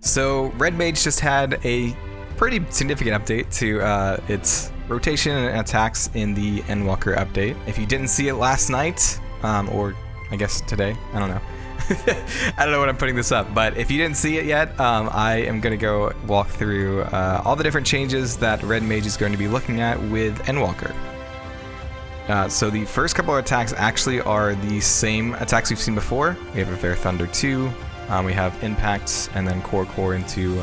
So Red Mage just had a pretty significant update to its rotation and attacks in the Endwalker update. If you didn't see it last night, or I guess today, I don't know. I don't know when I'm putting this up, but if you didn't see it yet, I am going to go walk through all the different changes that Red Mage is going to be looking at with Endwalker. So the first couple of attacks actually are the same attacks we've seen before. We have a Fair Thunder 2, we have Impacts, and then Core into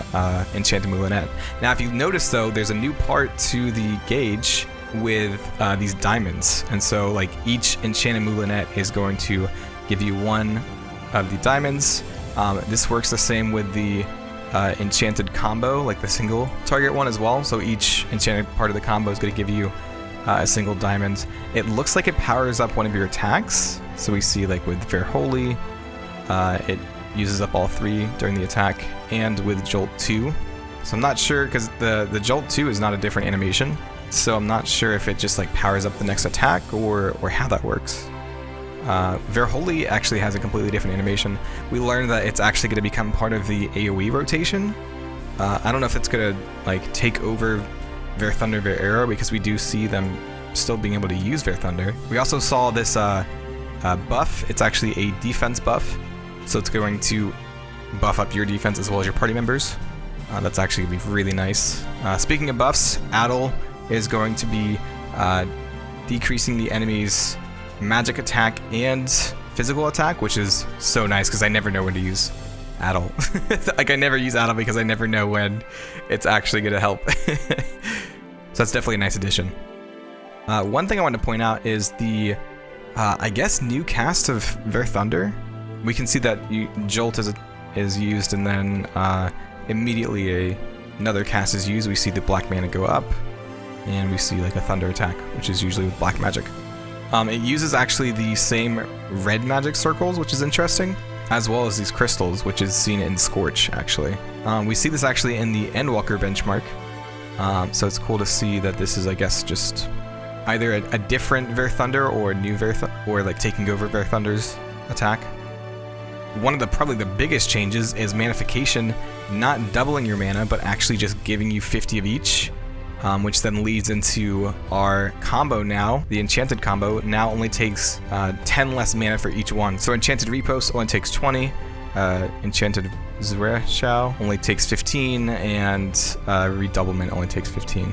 Enchanted Moulinet. Now if you notice though, there's a new part to the gauge with these diamonds. And so like each Enchanted Moulinet is going to give you one of the diamonds. This works the same with the enchanted combo, like the single target one as well. So each enchanted part of the combo is going to give you a single diamond. It looks like it powers up one of your attacks. So we see like with Fair Holy, it uses up all three during the attack, and with Jolt 2. So I'm not sure, because the Jolt 2 is not a different animation. So I'm not sure if it just like powers up the next attack or how that works. Verholy actually has a completely different animation. We learned that it's actually going to become part of the AoE rotation. I don't know if it's going to like take over Ver Thunder, Ver Arrow, because we do see them still being able to use Ver Thunder. We also saw this buff. It's actually a defense buff, so it's going to buff up your defense as well as your party members. That's actually going to be really nice. Speaking of buffs, Addle is going to be decreasing the enemy's magic attack and physical attack, which is so nice because I never know when to use Addle. Like I never use Addle because I never know when it's actually going to help. So that's definitely a nice addition. One thing I want to point out is the, I guess, new cast of Ver Thunder. We can see that Jolt is used, and then immediately another cast is used. We see the black mana go up, and we see like a thunder attack, which is usually with black magic. It uses actually the same red magic circles, which is interesting, as well as these crystals, which is seen in Scorch, actually. We see this actually in the Endwalker benchmark, so it's cool to see that this is, I guess, just either a different Ver Thunder or a new or like taking over Ver Thunder's attack. One of the probably the biggest changes is Manification not doubling your mana, but actually just giving you 50 of each. Which then leads into our combo now. The Enchanted combo now only takes 10 less mana for each one. So Enchanted Repost only takes 20, Enchanted Zwerchao only takes 15, and Redoublement only takes 15,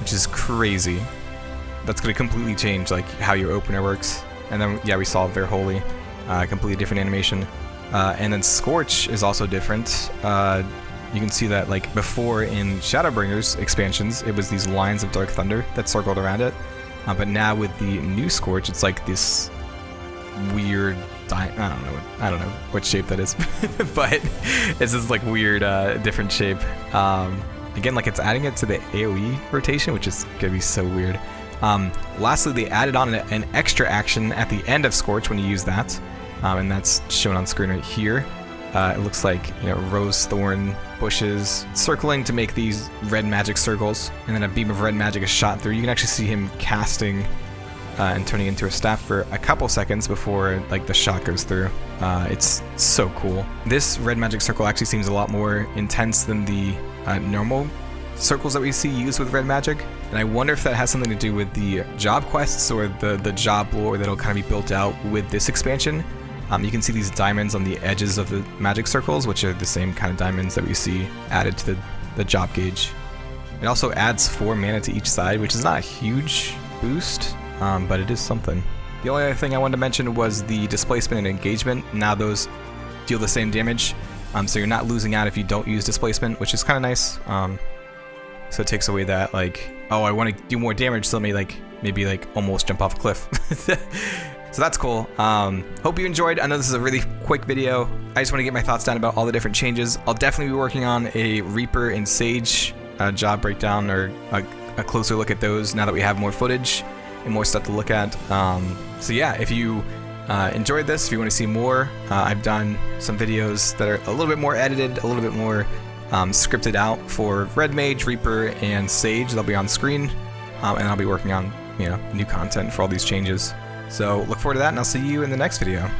which is crazy. That's going to completely change like how your opener works. And then yeah, we saw Ver Holy, completely different animation. And then Scorch is also different. You can see that like before in Shadowbringers expansions, it was these lines of Dark Thunder that circled around it. But now with the new Scorch, it's like this weird, I don't know what shape that is, but it's this like weird, different shape. Again, like it's adding it to the AoE rotation, which is gonna be so weird. Lastly, they added on an extra action at the end of Scorch when you use that, and that's shown on screen right here. It looks like, you know, rose thorn bushes circling to make these red magic circles, and then a beam of red magic is shot through. You can actually see him casting and turning into a staff for a couple seconds before like the shot goes through. It's so cool. This red magic circle actually seems a lot more intense than the normal circles that we see used with red magic, and I wonder if that has something to do with the job quests or the job lore that'll kind of be built out with this expansion. You can see these diamonds on the edges of the magic circles, which are the same kind of diamonds that we see added to the job gauge. It also adds 4 mana to each side, which is not a huge boost, but it is something. The only other thing I wanted to mention was the displacement and engagement. Now those deal the same damage, so you're not losing out if you don't use displacement, which is kind of nice. So it takes away that like, oh, I want to do more damage, so let me like maybe like almost jump off a cliff. So that's cool. Hope you enjoyed. I know this is a really quick video. I just want to get my thoughts down about all the different changes. I'll definitely be working on a Reaper and Sage job breakdown, or a closer look at those now that we have more footage and more stuff to look at. So yeah, if you enjoyed this, if you want to see more, I've done some videos that are a little bit more edited, a little bit more scripted out for Red Mage, Reaper, and Sage. They'll be on screen, and I'll be working on, you know, new content for all these changes. So look forward to that, and I'll see you in the next video.